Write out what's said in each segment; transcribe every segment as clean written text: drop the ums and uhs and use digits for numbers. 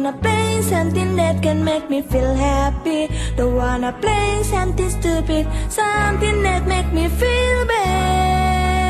wanna play something that can make me feel happy. Don't wanna play something stupid, something that make me feel bad.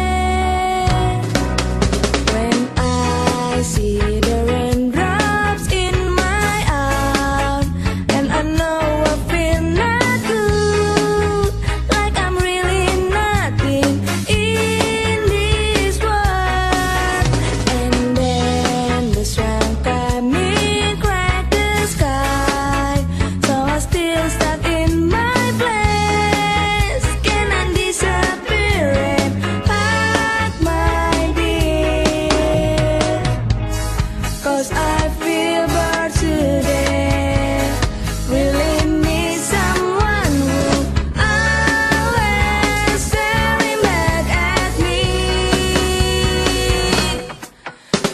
When I see the raindrops in my eye, and I know I feel not good, like I'm really nothing in this world. And then the sun coming crack the sky, so I still stuck in my place. Can I disappear and hug my dear? 'Cause I feel bored today, really need someone who always staring back at me.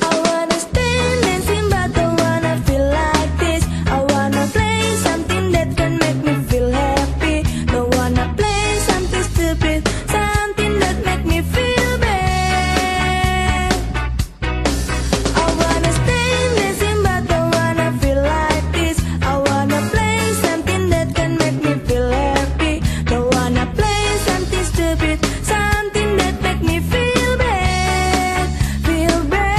I wanna stand dancing but don't wanna feel like this. I wanna play something that can make me feel happy. Don't wanna play something stupid, something that make me feel bad. I wanna stand dancing but don't wanna feel like this. I wanna play something that can make me feel happy. Don't wanna play something stupid, something that make me feel bad, feel bad.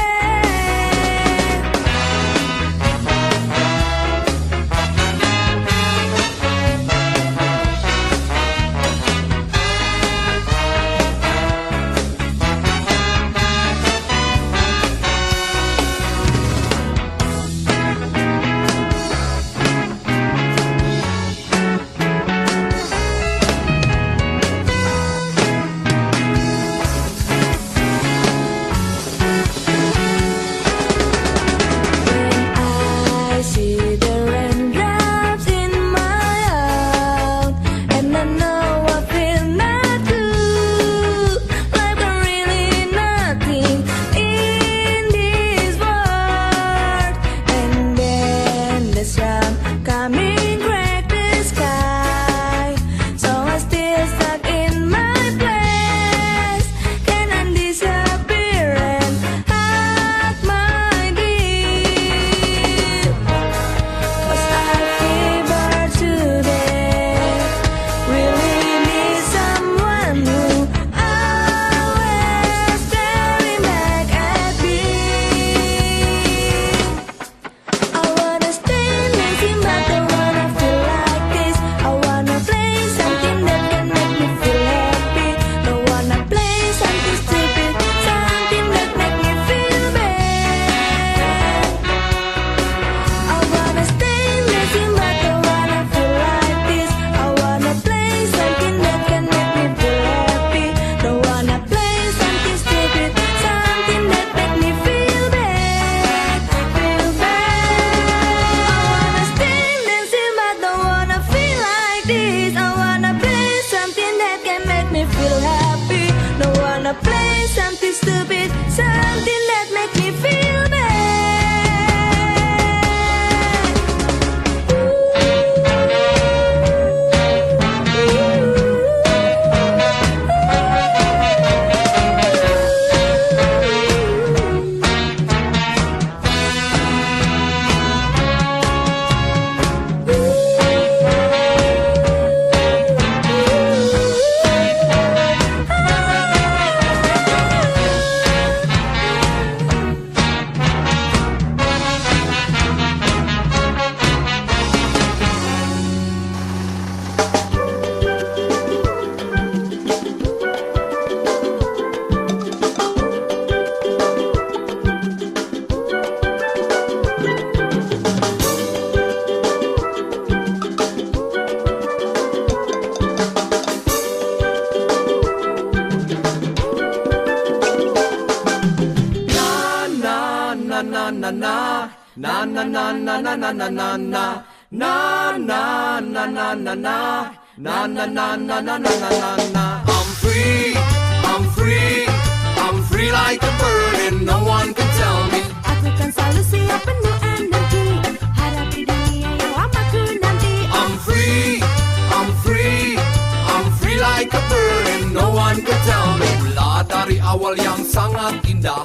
When I see the raindrops in my eye, and I know I feel not good, like I'm really nothing in this world. And then the sun coming crack the sky, so I still stuck in my place. Can I disappear and hug my dear? 'Cause I feel bored today, really need someone who always staring back at me. I wanna stand dancing but don't wanna feel like this. I wanna play something that can make me feel happy. Don't wanna play something stupid, something that make me feel bad. I wanna stand dancing but don't wanna feel like this. I wanna play something that can make me feel happy. Don't wanna play something stupid, something that make me feel bad, feel bad. I wanna stand dancing but don't wanna feel like this. I wanna play something that can make me feel happy. Don't wanna play something stupid, something that make me feel bad. I'm free, I'm free, I'm free like a bird and no one can tell me. Aku kan selalu siap penuh energi, hadapi dunia yang lamaku nanti. I'm free, I'm free, I'm free like a bird and no one can tell me. Mula dari awal yang sangat indah,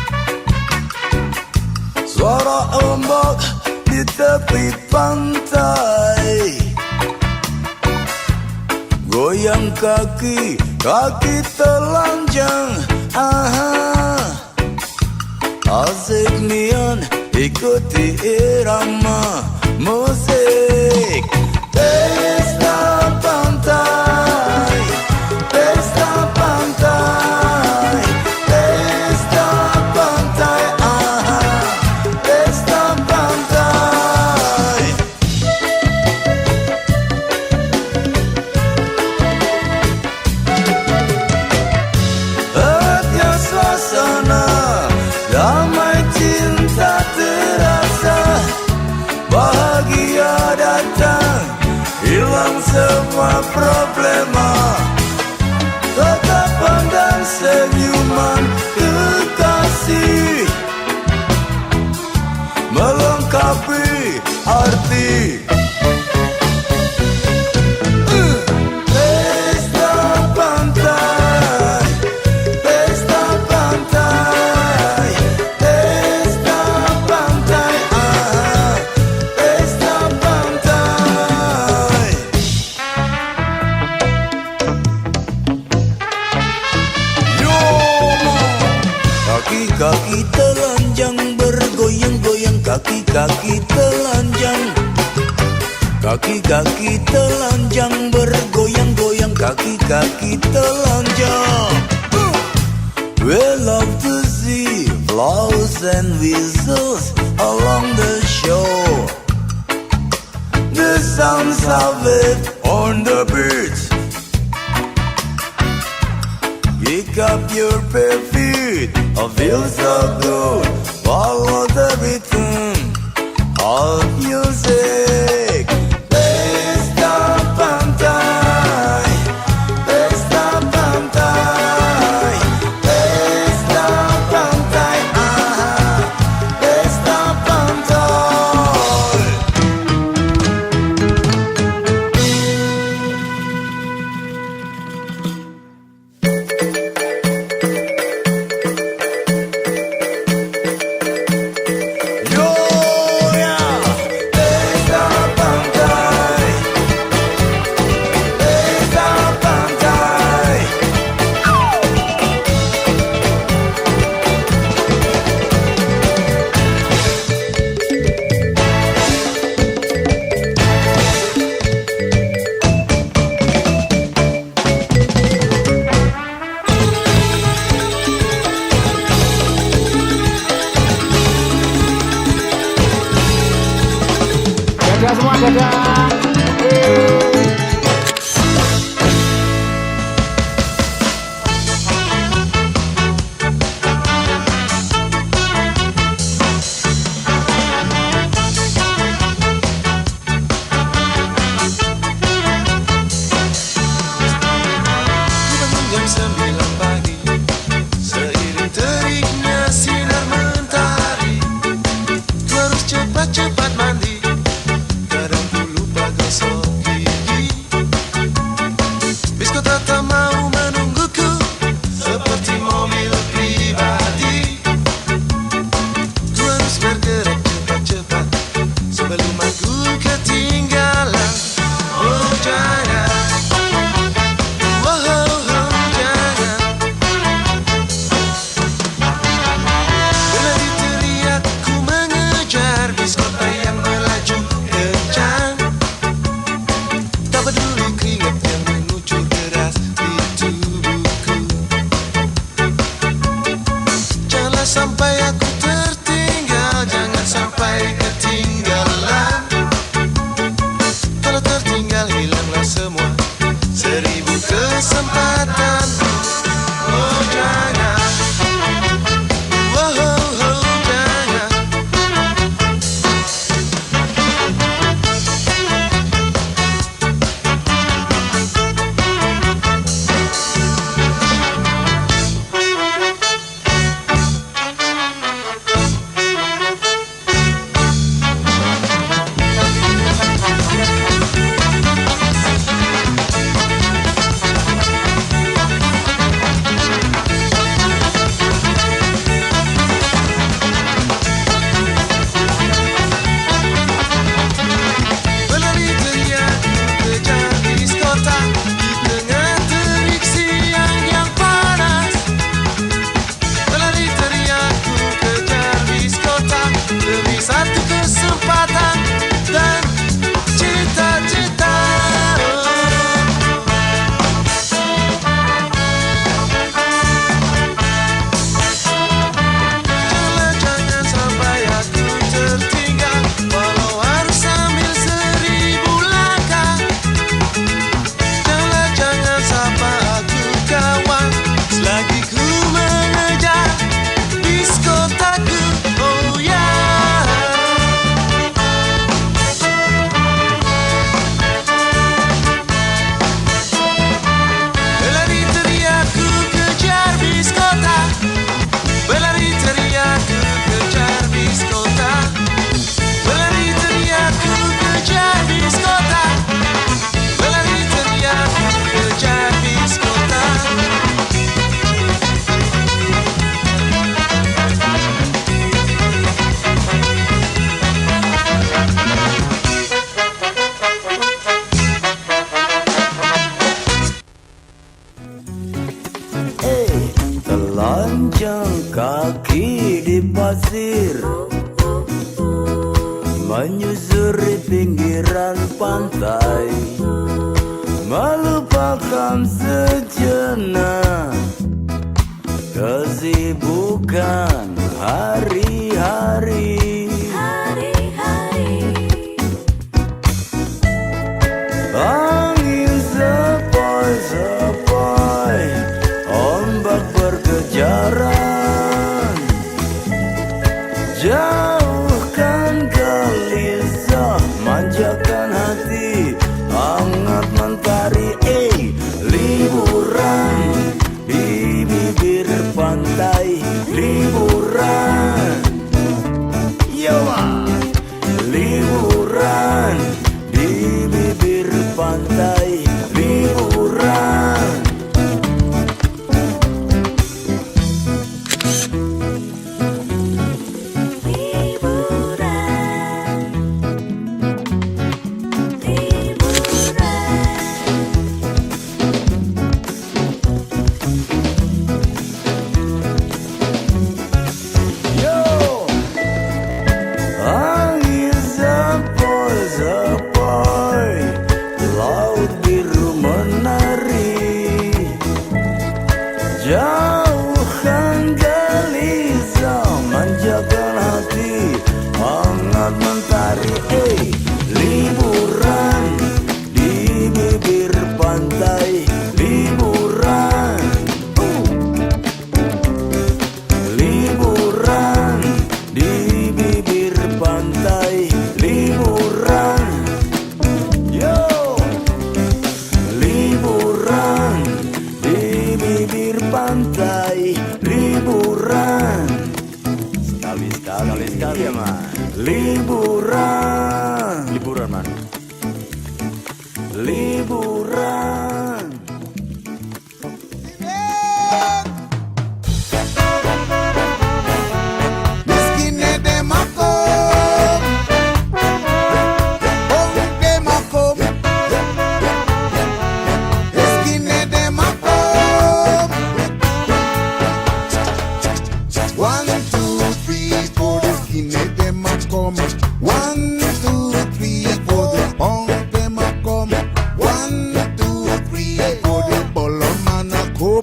suara ombak di tepi pantai. Goyang kaki, kaki telanjang. Asik nian ikuti irama musik. Pesta pantai, pesta pantai, pesta pantai, pesta pantai. Hanya suasana damai, cinta terasa, bahagia datang, hilang semua problema. Tatapan dan senyuman kekasih melengkapi arti. Pesta pantai, pesta pantai, pesta pantai, pesta pantai. Kaki-kaki telanjang bergoyang-goyang, kaki-kaki telanjang. Kaki-kaki telanjang bergoyang-goyang, kaki-kaki telanjang. We love to see flowers and whistles along the shore. The sounds of it on the beach. Pick up your bare feet, feel so good. Follow the rhythm of music. Pesta pantai, pesta pantai, pesta pantai, pesta pantai. Dadah semua, dadah. Jam 9 pagi, seiring teriknya sinar mentari, terus cepat-cepat mandi, kadang ku lupa gosok gigi. Bis kota tak mau menungguku, seperti mobil pribadi. Ku harus bergerak cepat-cepat, sebelum aku ketinggalan. Oh jangan, sampai aku tertinggal, jangan sampai ketinggalan. Kalau tertinggal hilanglah semua, 1000 kesempatan. Oh jangan, oh, oh, oh jangan. menginjak kaki di pasir, menyusuri pinggiran pantai, melupakan sejenak kesibukan hari-hari. Angin sepoi-sepoi, ombak berkejaran, jauhkan gelisah, manjakan hati, hangat mentari. Liburan di bibir pantai, liburan, yawa, liburan di bibir pantai, liburan. Jauhkan gelisah, manjakan hati, hangat mentari. Liburan di bibir pantai, liburan, liburan di bibir pantai, liburan, yo, liburan di bibir pantai, liburan. Sekali ya man. Liburan, liburan man, liburan. Miskine dem a kom, oh dem a kom. Miskine dem a kom. 1, 2, 3, 4, the skinny dem a come. 1, 2, 3, 4, the punk dem a come. 1, 2, 3, 4, the bolo man a come.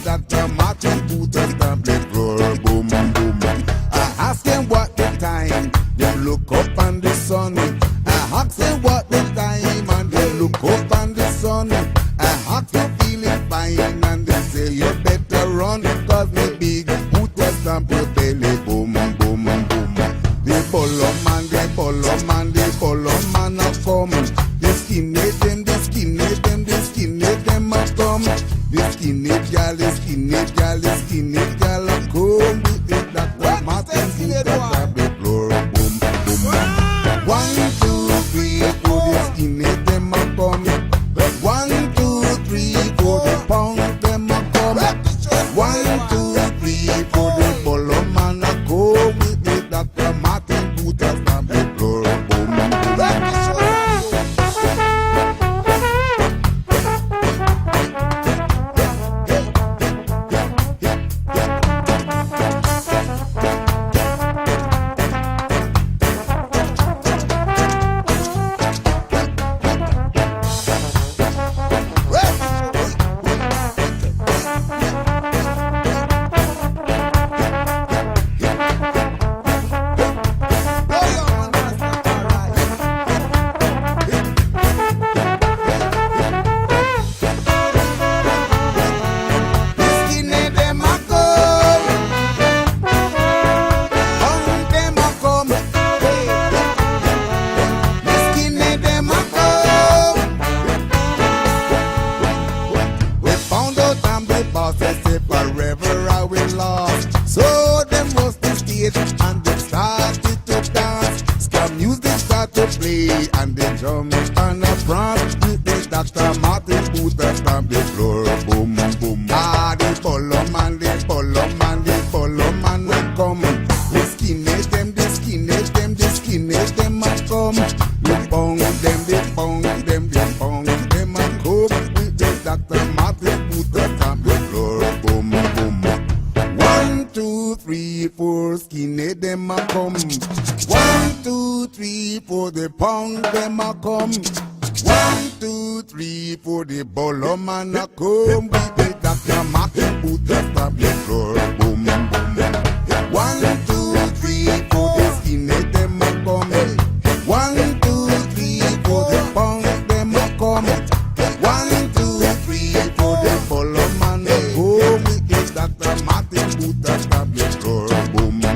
Dr. Martin Luther stamp the floor, boom boom. I ask them what the time, they look up on the sun. I ask them what the time, and they look up on the sun. I ask them feeling fine, and they say you better run, cause me big boot was stamp your belly, boom boom boom. The polo man, the polo man, the polo man a come. The skinny them, the skinny them, the skinny them a come. The skinny gal, the skinny gal, the skinny gal a come. With the Dr. Martin Luther stamp the floor, boom boom. 1, 2, 3, 4, the skinny them a come. 1, 2, 3, 4, the pound them a come. 1, 2, 3, 4, the polo man a come. With the Dr. Martin Luther stamp the floor, boom boom. Skinny dem a come, pound dem a come. Skinny dem a come. We found out I'm the boss, they say forever I will last. So them was the stage and they started to dance. Scam music start to play and the drums and a prance. With the Dr. Martin Luther stamp the floor, boom boom. Ah, the polo man, the polo man, the polo man will come. The skinny them, the skinny them, the skinny them a come. The pong them, the pong them, the pong them a come. With the Dr. Martin Luther stamp the floor, boom boom. 1, come. 1, 2, 3, 4, the bolo man a come. With the Dr. Martin put the tablet floor. Boom, boom. 1, 2, 3, 4, the skinhead them a come. 1, 2, 3, 4, the punk them a come. 1, 2, 3, 4, the bolo man a come. With the Dr. Martin put the tablet floor. Boom, boom.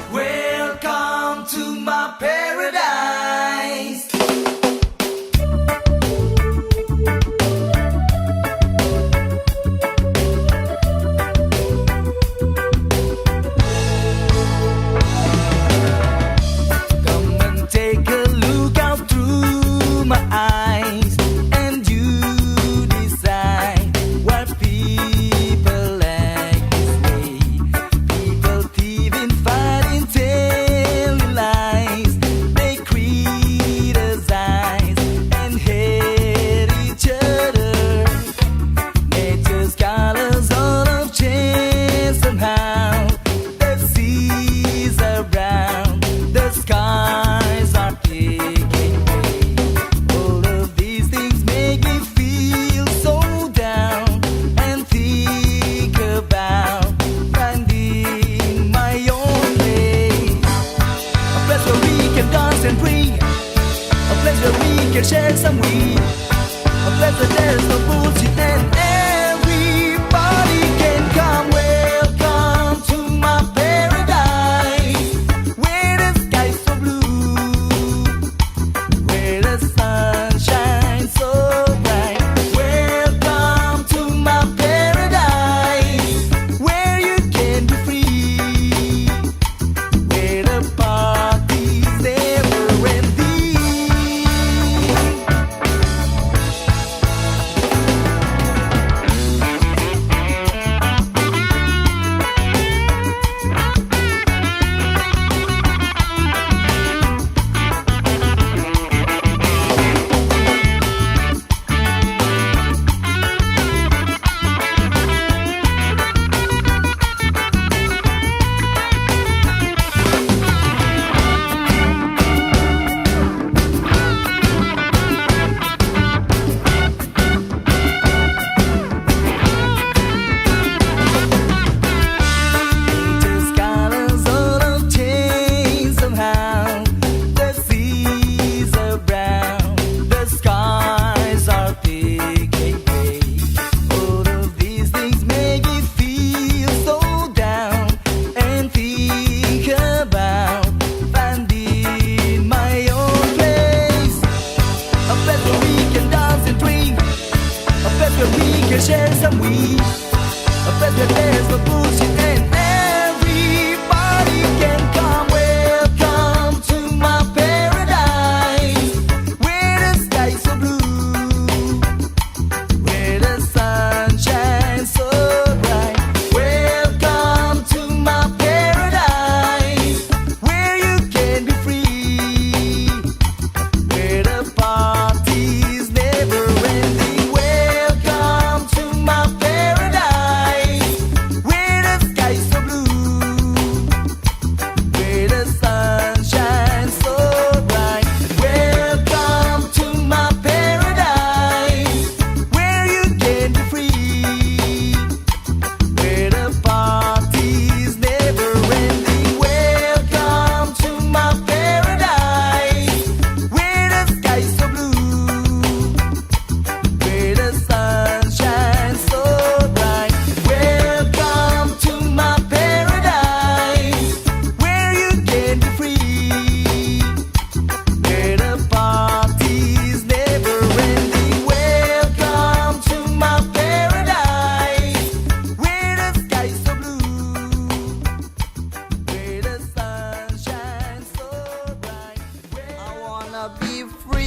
Welcome to my paradise. Come and take a look out through my eyes, and you decide what people like this way. People thieving, fighting, telling lies. They criticize and hate each other. Nature's colors all have changed somehow. The seas are brown, the skies are taking way. All of these things make me feel so down, and think about finding my own place. A place where we can dance and breathe, a place where we can share some weed, a place where there's no bullshit and everybody can come. Welcome to my paradise, where the sky's so blue, where the sun shines so bright. Welcome to my paradise, where you can be free, where the party's never ending. Nature's colors all have changed somehow. The seas are brown, the skies are taking way. All of these things make me feel so down, and think about finding my own place. A place where we can dance and drink, a place where we can share some weed, a place where there's no bullshit and everybody can come. Welcome to my paradise, where the sky's so blue, where the sun shines so bright. Welcome to my paradise, where you can be free, where the party's never ending. Welcome to my paradise, where the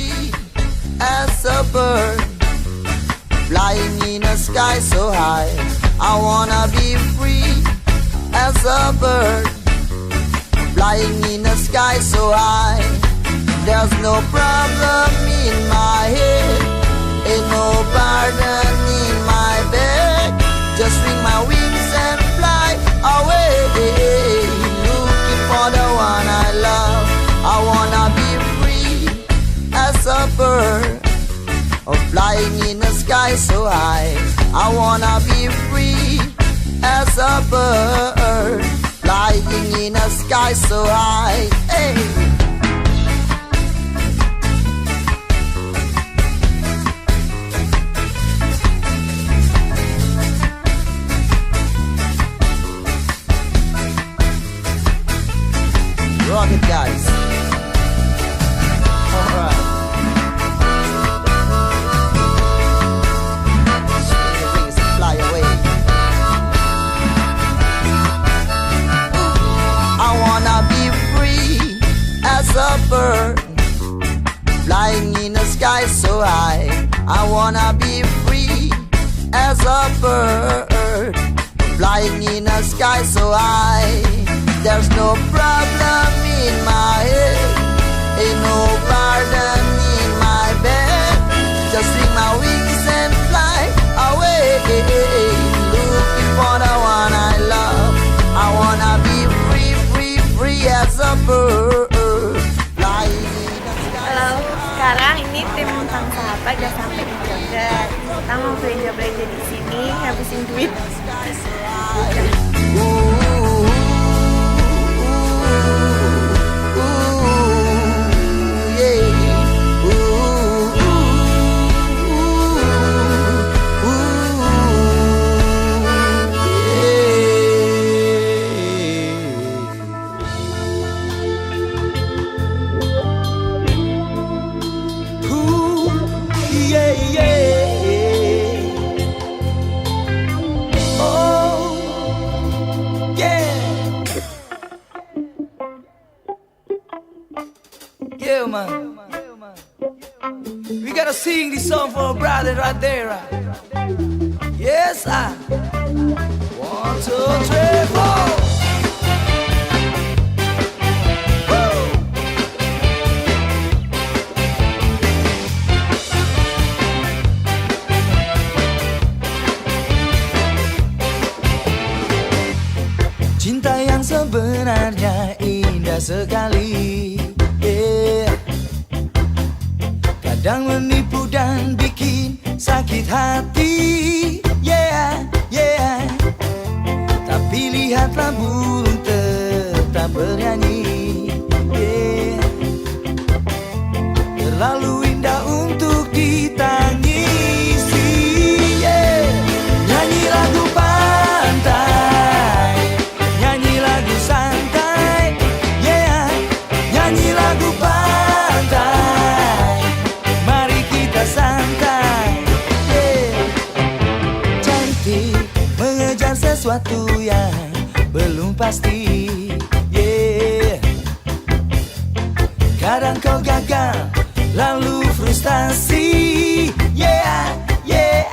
free as a bird, flying in a sky so high. I wanna be free as a bird, flying in the sky so high. There's no problem in my head, ain't no burden in my bed. Just swing my wings and fly away, looking for the one I love. I wanna be free as a bird, flying in the sky so high. I wanna be free as a bird, flying in the sky so high. Hey. Rock it, guys. All right. Swing your wings and fly away. I wanna be free as a bird, flying in the sky so high. I wanna be free as a bird, flying in the sky so high. There's no problem in my head, ain't no burden in my bed. Just swing my wings and fly away, looking for the one I love. I wanna be free, free, free as a bird, flying in the sky. Halo, sekarang ini tim Sang Sahabat udah sampai di Jogja. Kita mau belanja-belanja di sini, habisin duit. Yeah, man. We gotta sing this song for a brother right there. Right? Yes, I. 1, 2, 3, 4. Cinta yang sebenarnya indah sekali, yeah. Kadang menipu dan bikin sakit hati, yeah, yeah. Tapi lihatlah burung tetap bernyanyi, yeah. Terlalu indah untuk ditangisi, yeah. Nyanyi lagu pantai, nyanyi lagu santai, yeah. Nyanyi lagu pantai, mari kita santai, yeah. Cantik mengejar sesuatu yang belum pasti, yeah. Kadang kau gagal lalu frustasi, yeah, yeah.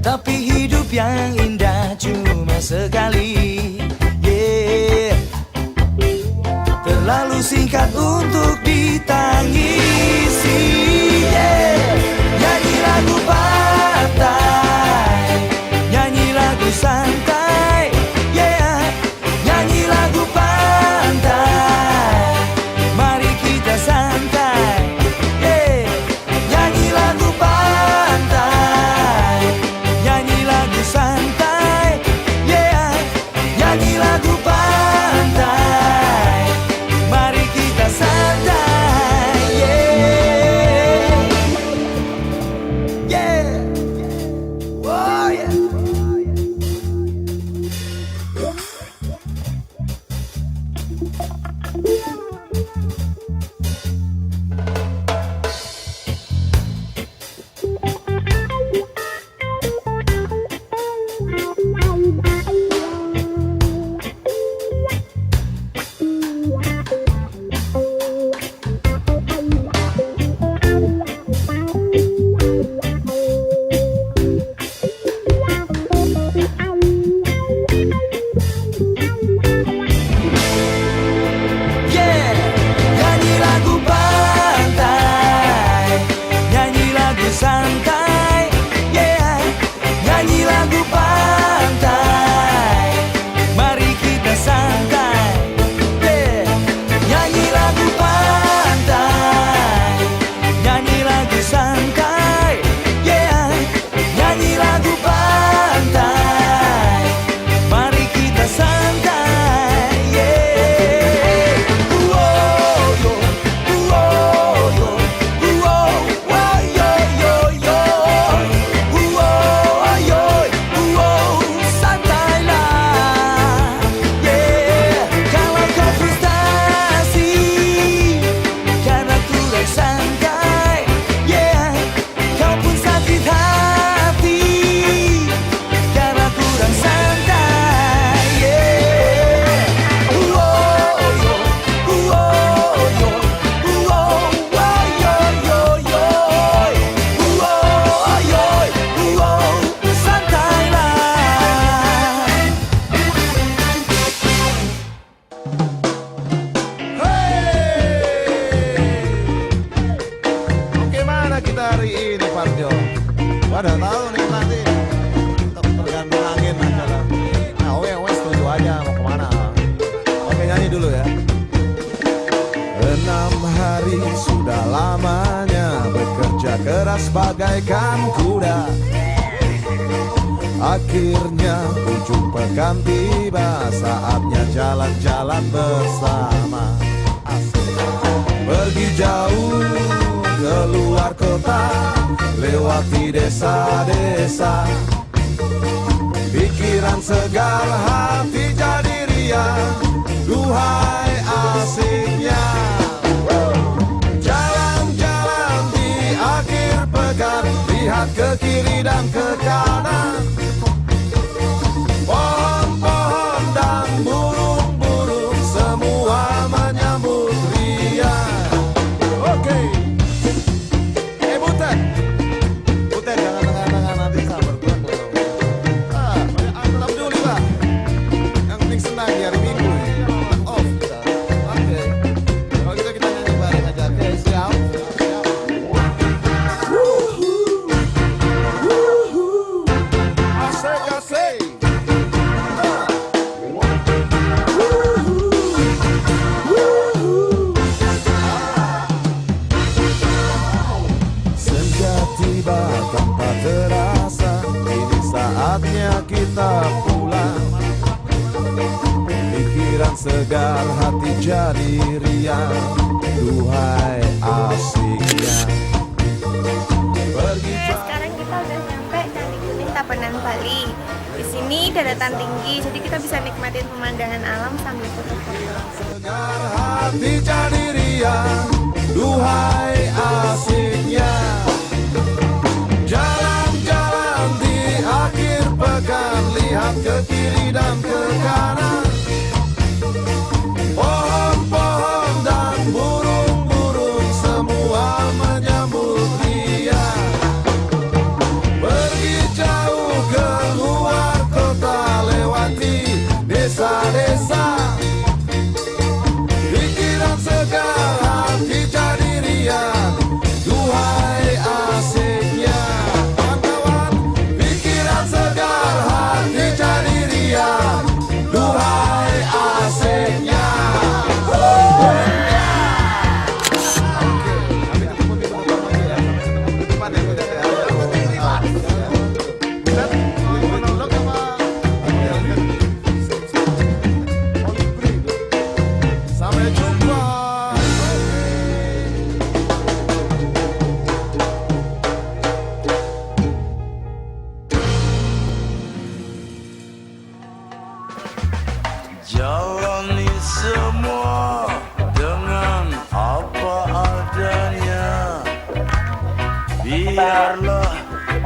Tapi hidup yang indah cuma sekali, yeah. Terlalu singkat untuk ditangisi, yeah. Nyanyi lagu pantai, nyanyi lagu santai, yeah. Nyanyi lagu pantai, mari kita santai, yeah. Nyanyi lagu pantai, nyanyi lagu santai, yeah. Nyanyi lagu pantai, mari kita santai. dari ini Parjo. Pada tahu nih nanti tergantung angin aja lah. Nah, oke, setuju aja mau kemana. Oke, nyanyi dulu ya. 6 hari sudah lamanya bekerja keras bagaikan kuda. Akhirnya ujung pekan tiba, saatnya jalan-jalan bersama. Pergi jauh keluar kota, lewati desa-desa. Pikiran segar, hati jadi riang, duhai asiknya. Jalan-jalan di akhir pekan, lihat ke kiri dan ke kanan. Pohon-pohon dan burung-burung semua menyambut riang. Oke. Butet. Butet jangan tengah-tengah nanti sabar kurang. Tetap dulu Pak. Yang penting senang di hari Minggu. Off. Oke. Kalau gitu kita nyanyi bareng aja. Oke, siap. Asik-asik. Senja tiba tanpa terasa, ini saatnya kita pulang. Pikiran segar, hati jadi riang, duhai asiknya. Pergi Oke, sekarang kita udah sampai Candi Kuning Tapenan Bali. Di sini daratan tinggi, jadi kita bisa nikmatin pemandangan alam sambil foto-foto. segar, hati jadi riang, duhai asiknya. Jalan-jalan di akhir pekan, lihat ke kiri dan ke kanan. Pohon-pohon dan burung-burung semua menyambut riang. Pergi jauh keluar kota, lewati desa-desa. Pikiran segar, hati jadi riang, duhai asiknya. Kawan-kawan, pikiran segar, hati jadi riang, duhai asiknya. Sampai jumpa. Jalani semua dengan apa adanya. Biarlah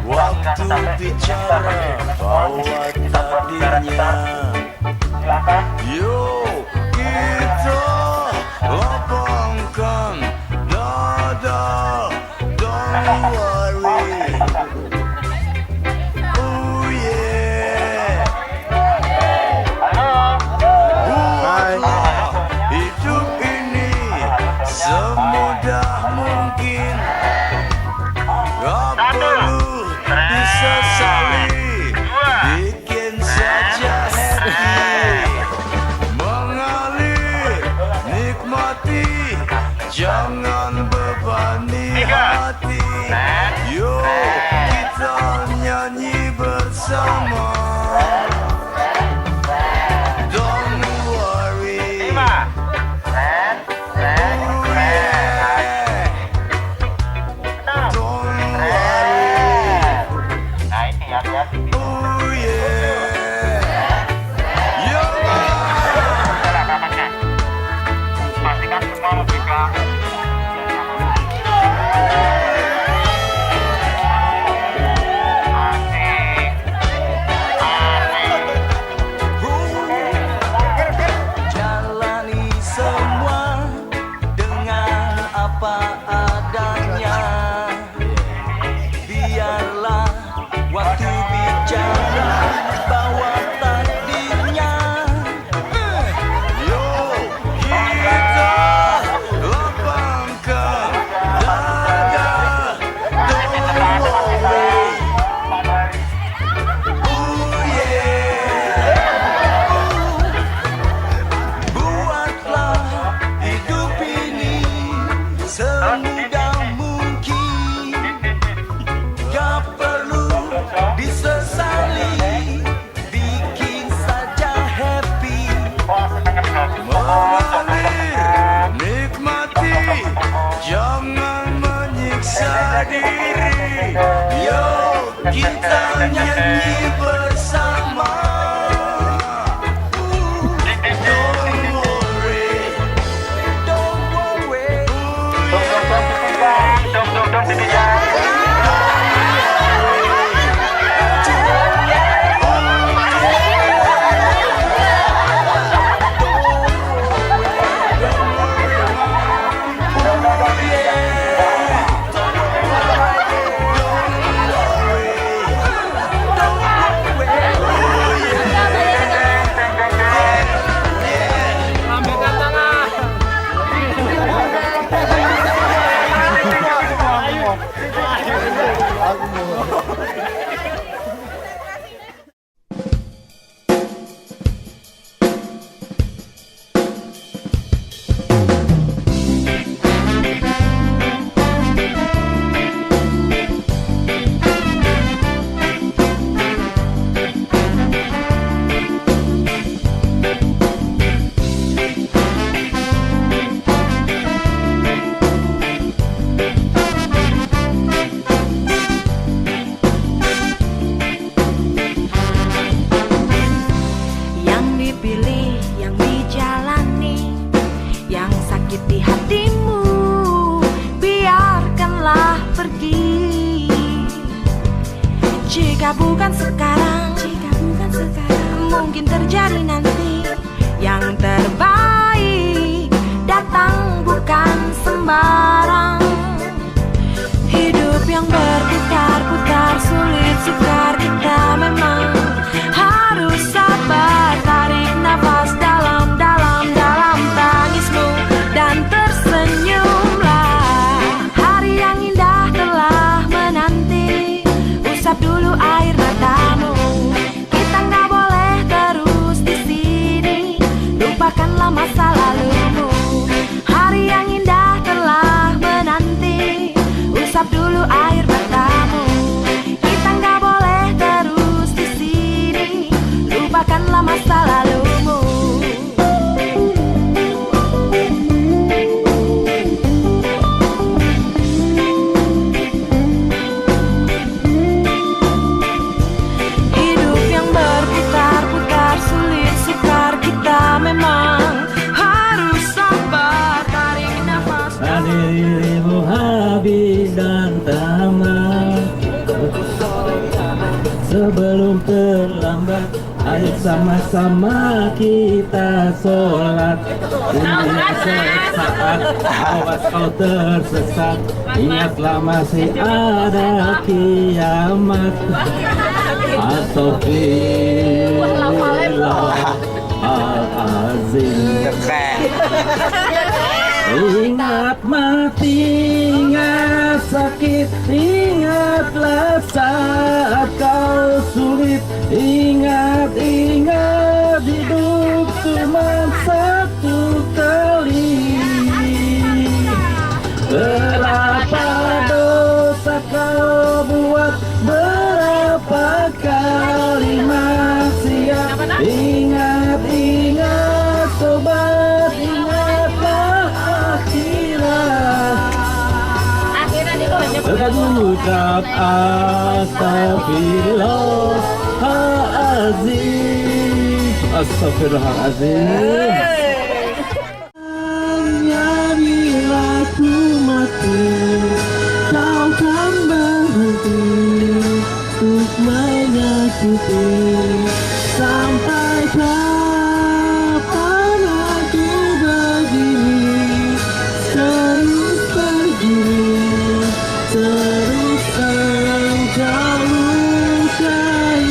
waktu bicara bawa tadinya. Yuk kita lapangkan dada, don't worry. Oh yeah. Hidup ini semudah mungkin, gak perlu disesali, bikin saja happy. Mengalir, nikmati, jangan bebani hati. diri. Yuk kita nyanyi bersama. Don't worry, don't worry. Yang dipilih, yang dijalani, yang sakit di hatimu, biarkanlah pergi. Jika bukan sekarang, mungkin terjadi nanti. Yang terbaik datang bukan sembarang. Hidup yang berputar-putar, sulit sukar, kita memang harus sabar. Tarik nafas dalam-dalam tangismu dan tersenyumlah. Hari yang indah telah menanti. Usap dulu air matamu. Kita nggak boleh terus di sini. Lupakanlah masa lalumu. Hari yang indah telah menanti. Usap dulu air matamu. Kita nggak boleh terus di sini. Lupakanlah masa lalumu. Hidup yang berputar-putar, sulit sukar, kita memang harus sabar. Tarik nafas. Dirimu habis dan tamat. Sebelum terlambat, ayo sama-sama kita sholat. Ini sesaat, awas kau tersesat. Ingatlah masih ada kiamat. Astagfirullahaladzim. Ingat mati, ingat sakit, ingatlah saat kau sulit. Ingat, ingat hidup cuma satu kali. Berapa dosa kau buat, berapa kali maksiat. Ingat, ingat sobat, ingatlah akhirat. Ucap astagfirullahaladzim. Astagfirullahaladzim. Hanya bila ku mati, kau kan berhenti untuk menyakiti. Sampai kapan aku begini, terus berdiri, terus engkau lukai.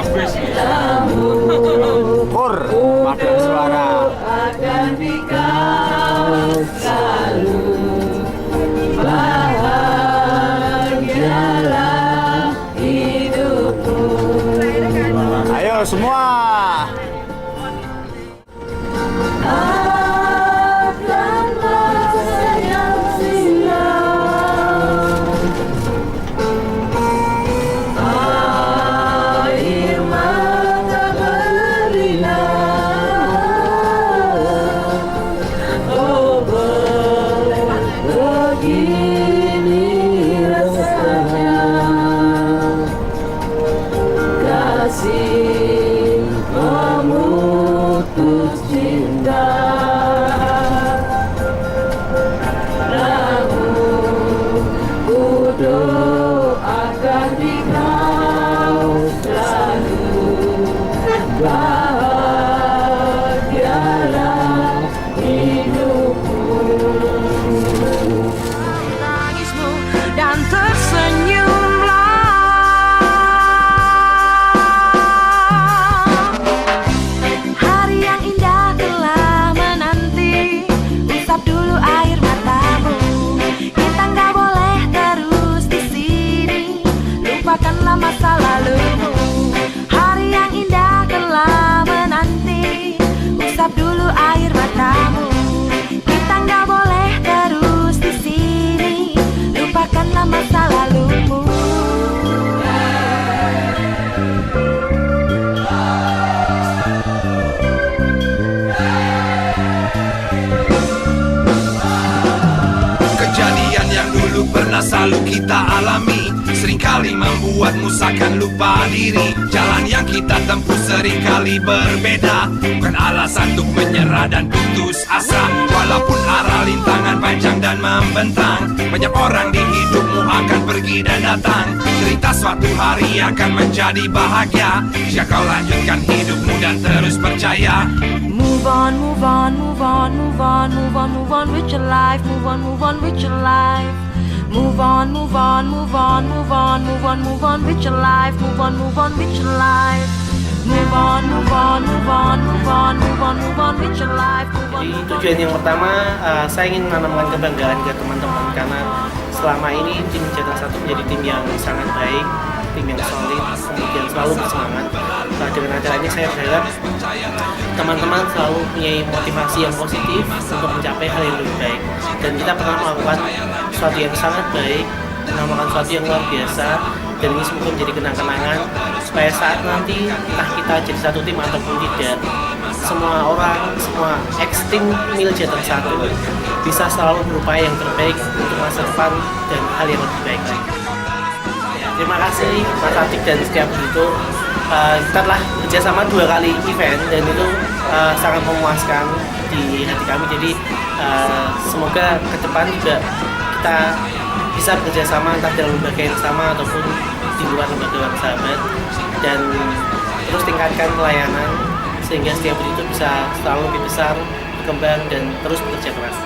habis. Pur, paduan suara. akan dikau selalu bahagialah hidupku. Ayo semua. Akan masa yang silam, air mata berlinang. Oh, begini rasanya kasih memutus cinta. Namun ku doakan dikau selalu bahagialah hidupku. Tangismu dan tersenyumlah. Hari yang indah telah menanti. Usap dulu air matamu. Kita nggak boleh terus di sini. Lupakanlah masa lalumu. Hari yang indah telah menanti. Usap dulu air matamu. Kita nggak boleh terus di sini. Lupakanlah masa lalumu. Kejadian yang dulu pernah selalu kita alami seringkali membuatmu seakan lupa diri. Jalan yang kita tempuh seringkali berbeda, bukan alasan untuk menyerah dan putus asa. Walaupun arah lintangan panjang dan membentang, banyak orang di hidupmu akan pergi dan datang. Cerita suatu hari akan menjadi bahagia jika kau lanjutkan hidupmu dan terus percaya. Move on, move on, move on, move on, move on, move on with your life. Move on, move on with your life. Move on, move on, move on, move on, move on, move on with your life. Move on, move on with your life. Move on, move on, move on, move on, move on, move on with your life. Move on, Jadi move on. tujuan yang pertama, saya ingin menanamkan kebanggaan ke teman-teman karena selama ini tim Jateng 1 menjadi tim yang sangat baik, tim yang solid, kemudian selalu bersemangat. Dengan acara ini saya berharap teman-teman selalu punya motivasi yang positif untuk mencapai hal yang lebih baik. Dan kita pernah melakukan sesuatu yang sangat baik, melakukan sesuatu yang luar biasa, dan ini semoga menjadi kenang-kenangan supaya saat nanti entah kita jadi satu tim ataupun tidak, semua orang, semua ex-tim Mil Jateng 1 bisa selalu berupaya yang terbaik untuk masa depan dan hal yang lebih baik lagi. Terima kasih Mas Atik dan setiap itu. Kita telah bekerjasama 2 kali event dan itu sangat memuaskan di hati kami. Jadi semoga ke depan juga kita bisa bekerjasama entah dalam lembaga yang sama ataupun di luar lembaga sahabat, dan terus tingkatkan pelayanan sehingga setiap itu bisa selalu lebih besar, berkembang dan terus bekerja keras.